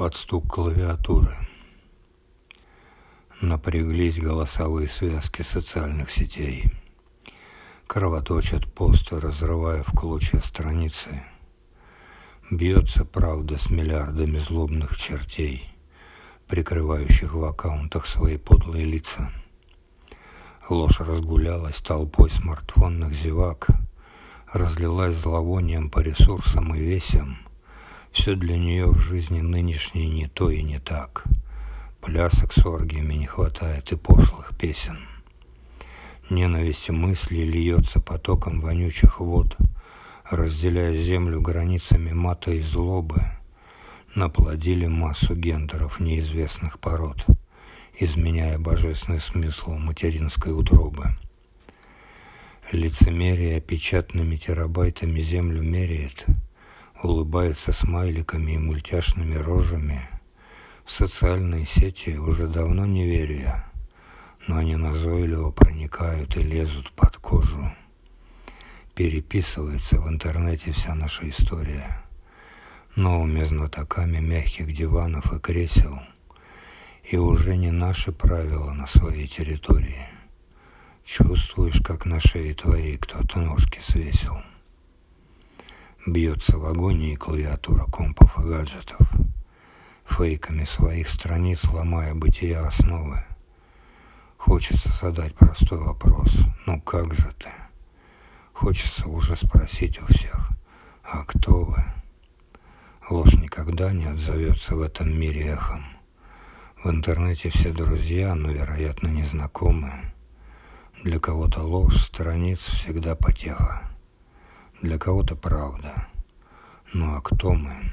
под стук клавиатуры. Напряглись голосовые связки социальных сетей. Кровоточат посты, разрывая в клочья страницы. Бьется правда с миллиардами злобных чертей, прикрывающих в аккаунтах свои подлые лица. Ложь разгулялась толпой смартфонных зевак, разлилась зловонием по ресурсам и весям. Все для нее в жизни нынешней не то и не так. Плясок с оргиями не хватает и пошлых песен. Ненависть мыслей льется потоком вонючих вод, разделяя землю границами мата и злобы. Наплодили массу гендеров неизвестных пород, изменяя божественный смысл материнской утробы. Лицемерие печатными терабайтами землю меряет, улыбается смайликами и мультяшными рожами. В социальные сети уже давно не верю я, но они назойливо проникают и лезут под кожу. Переписывается в интернете вся наша история новыми знатоками мягких диванов и кресел, и уже не наши правила на своей территории. Чувствуешь, как на шее твоей кто-то ножки свесил. Бьется в агонии клавиатура компов и гаджетов, фейками своих страниц ломая бытия основы. Хочется задать простой вопрос: ну как же ты? Хочется уже спросить у всех: а кто вы? Ложь никогда не отзовется в этом мире эхом. В интернете все друзья, но, вероятно, незнакомые. Для кого-то ложь страниц всегда потеха, для кого-то правда. Ну а кто мы?